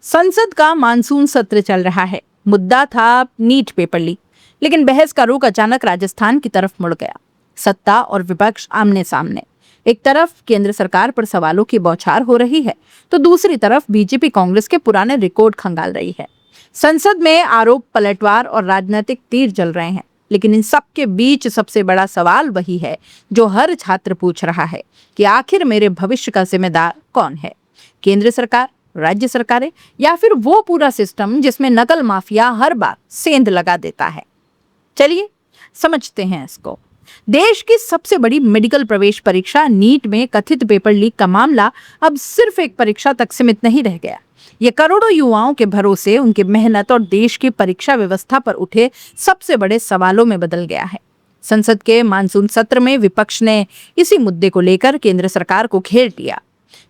संसद का मानसून सत्र चल रहा है। मुद्दा था नीट पेपर लीक, लेकिन बहस का रुख अचानक राजस्थान की तरफ मुड़ गया। सत्ता और विपक्ष आमने सामने। एक तरफ केंद्र सरकार पर सवालों की बौछार हो रही है, तो दूसरी तरफ बीजेपी कांग्रेस के पुराने रिकॉर्ड खंगाल रही है। संसद में आरोप, पलटवार और राजनीतिक तीर चल रहे हैं, लेकिन इन सब के बीच सबसे बड़ा सवाल वही है जो हर छात्र पूछ रहा है कि आखिर मेरे भविष्य का जिम्मेदार कौन है? केंद्र सरकार, राज्य सरकारें, या फिर वो पूरा सिस्टम जिसमें नकल माफिया हर बार सेंध लगा देता है? चलिए समझते हैं इसको। देश की सबसे बड़ी मेडिकल प्रवेश परीक्षा नीट में कथित पेपर लीक का मामला अब सिर्फ एक परीक्षा तक सीमित नहीं रह गया। ये करोड़ों युवाओं के भरोसे, उनकी मेहनत और देश की परीक्षा व्यवस्था पर उठे सबसे बड़े सवालों में बदल गया है। संसद के मानसून सत्र में विपक्ष ने इसी मुद्दे को लेकर केंद्र सरकार को घेर लिया।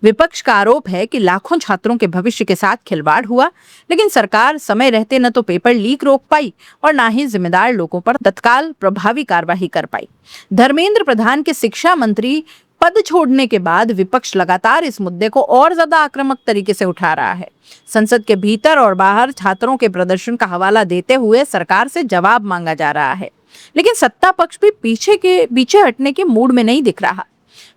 विपक्ष का आरोप है कि लाखों छात्रों के भविष्य के साथ खिलवाड़ हुआ, लेकिन सरकार समय रहते न तो पेपर लीक रोक पाई और न ही जिम्मेदार लोगों पर तत्काल प्रभावी कार्रवाई कर पाई। धर्मेंद्र प्रधान के शिक्षा मंत्री पद छोड़ने के बाद विपक्ष लगातार इस मुद्दे को और ज्यादा आक्रामक तरीके से उठा रहा है। संसद के भीतर और बाहर छात्रों के प्रदर्शन का हवाला देते हुए सरकार से जवाब मांगा जा रहा है, लेकिन सत्ता पक्ष भी पीछे हटने के मूड में नहीं दिख रहा।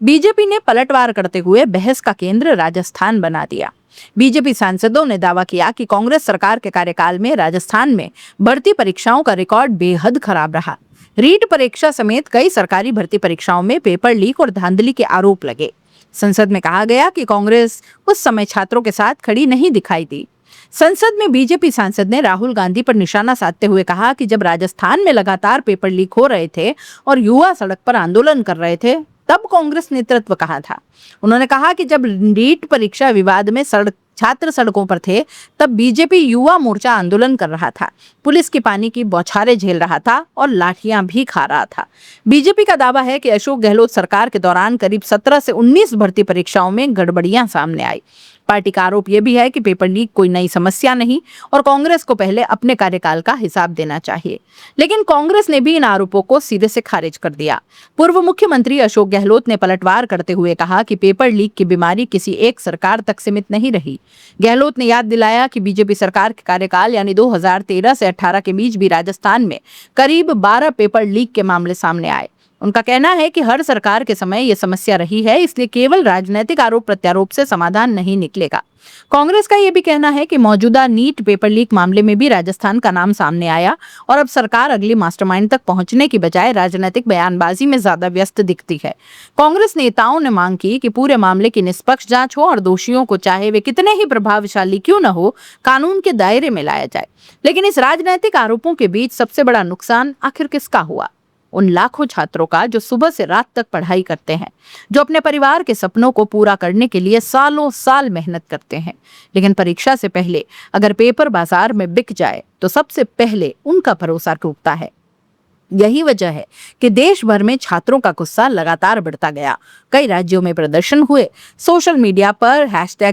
बीजेपी ने पलटवार करते हुए बहस का केंद्र राजस्थान बना दिया। बीजेपी सांसदों ने दावा किया कि कांग्रेस सरकार के कार्यकाल में राजस्थान में भर्ती परीक्षाओं का रिकॉर्ड बेहद खराब रहा। रीट परीक्षा समेत कई सरकारी भर्ती परीक्षाओं में पेपर लीक और धांधली के आरोप लगे। संसद में कहा गया कि कांग्रेस उस समय छात्रों के साथ खड़ी नहीं दिखाई दी। संसद में बीजेपी सांसद ने राहुल गांधी पर निशाना साधते हुए कहा कि जब राजस्थान में लगातार पेपर लीक हो रहे थे और युवा सड़क पर आंदोलन कर रहे थे, तब कांग्रेस नेतृत्व कहा था। उन्होंने कहा कि जब नीट परीक्षा विवाद में छात्र सड़कों पर थे, तब बीजेपी युवा मोर्चा आंदोलन कर रहा था, पुलिस की पानी की बौछारें झेल रहा था और लाठियां भी खा रहा था। बीजेपी का दावा है कि अशोक गहलोत सरकार के दौरान करीब 17 से 19 भर्ती परीक्षाओं में गड़बड़ियां सामने आई। पार्टी का आरोप यह भी है कि पेपर लीक कोई नई समस्या नहीं और कांग्रेस को पहले अपने कार्यकाल का हिसाब देना चाहिए, लेकिन कांग्रेस ने भी इन आरोपों को सिरे से खारिज कर दिया। पूर्व मुख्यमंत्री अशोक गहलोत ने पलटवार करते हुए कहा कि पेपर लीक की बीमारी किसी एक सरकार तक सीमित नहीं रही। गहलोत ने याद दिलाया कि बीजेपी सरकार के कार्यकाल यानी 2013 से 18 के बीच भी राजस्थान में करीब 12 पेपर लीक के मामले सामने आए। उनका कहना है कि हर सरकार के समय यह समस्या रही है, इसलिए केवल राजनीतिक आरोप प्रत्यारोप से समाधान नहीं निकलेगा। कांग्रेस का यह भी कहना है कि मौजूदा नीट पेपर लीक मामले में भी राजस्थान का नाम सामने आया और अब सरकार अगली मास्टरमाइंड तक पहुंचने की बजाय राजनीतिक बयानबाजी में ज्यादा व्यस्त दिखती है। कांग्रेस नेताओं ने मांग की कि पूरे मामले की निष्पक्ष जांच हो और दोषियों को, चाहे वे कितने ही प्रभावशाली क्यों न हो, कानून के दायरे में लाया जाए। लेकिन इस राजनीतिक आरोपों के बीच सबसे बड़ा नुकसान आखिर किसका हुआ? उन लाखों छात्रों का जो सुबह से रात तक पढ़ाई करते हैं, जो अपने परिवार के सपनों को पूरा करने के लिए सालों साल मेहनत करते हैं, लेकिन परीक्षा से पहले अगर पेपर बाजार में बिक जाए तो सबसे पहले उनका भरोसा टूटता है। यही वजह है कि देश भर में छात्रों का गुस्सा लगातार बढ़ता गया। कई राज्यों में प्रदर्शन हुए, सोशल मीडिया पर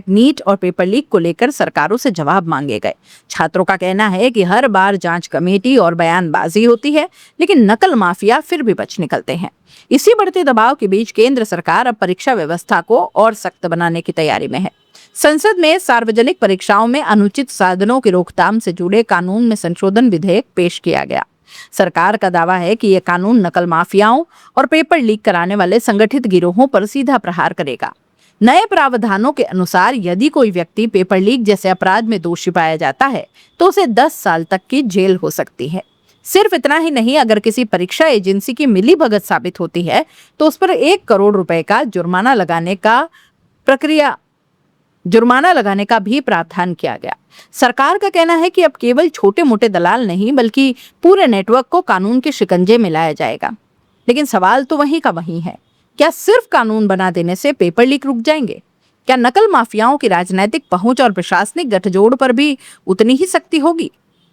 #नीट और पेपर लीक को लेकर सरकारों से जवाब मांगे गए। छात्रों का कहना है कि हर बार जांच कमेटी और बयानबाजी होती है, लेकिन नकल माफिया फिर भी बच निकलते हैं। इसी बढ़ते दबाव के बीच केंद्र सरकार अब परीक्षा व्यवस्था को और सख्त बनाने की तैयारी में है। संसद में सार्वजनिक परीक्षाओं में अनुचित साधनों की रोकथाम से जुड़े कानून में संशोधन विधेयक पेश किया गया। सरकार का दावा है कि यह कानून नकल माफियाओं और पेपर लीक कराने वाले संगठित गिरोहों पर सीधा प्रहार करेगा। नए प्रावधानों के अनुसार यदि कोई व्यक्ति पेपर लीक जैसे अपराध में दोषी पाया जाता है तो उसे 10 साल तक की जेल हो सकती है। सिर्फ इतना ही नहीं, अगर किसी परीक्षा एजेंसी की मिलीभगत साबित होती है तो उस पर 1 करोड़ रुपए का जुर्माना लगाने का भी प्रावधान किया गया। सरकार का कहना है कि अब केवल छोटे मोटे दलाल नहीं बल्कि पूरे नेटवर्क को कानून के शिकंजे में लाया जाएगा। लेकिन सवाल तो वहीं का वहीं है, क्या सिर्फ कानून बना देने से पेपर लीक रुक जाएंगे? क्या नकल माफियाओं की राजनीतिक पहुंच और प्रशासनिक गठजोड़ पर भी उतनी ही सख्ती होगी?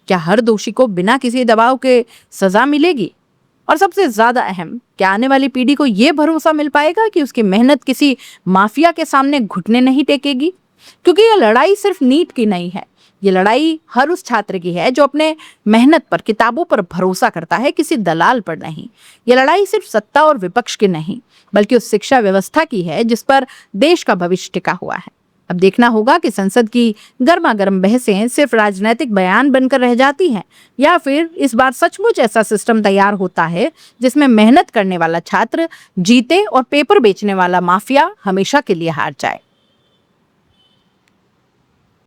क्या हर दोषी को बिना किसी दबाव के सजा मिलेगी? और सबसे ज्यादा अहम, क्या आने वाली पीढ़ी को यह भरोसा मिल पाएगा कि उसकी मेहनत किसी माफिया के सामने घुटने नहीं टेकेगी? क्योंकि यह लड़ाई सिर्फ नीट की नहीं है, ये लड़ाई हर उस छात्र की है जो अपने मेहनत पर, किताबों पर भरोसा करता है, किसी दलाल पर नहीं। ये लड़ाई सिर्फ सत्ता और विपक्ष की नहीं बल्कि उस शिक्षा व्यवस्था की है जिस पर देश का भविष्य टिका हुआ है। अब देखना होगा कि संसद की गर्मा गर्म बहसें सिर्फ राजनीतिक बयान बनकर रह जाती हैं या फिर इस बार सचमुच ऐसा सिस्टम तैयार होता है जिसमें मेहनत करने वाला छात्र जीते और पेपर बेचने वाला माफिया हमेशा के लिए हार जाए।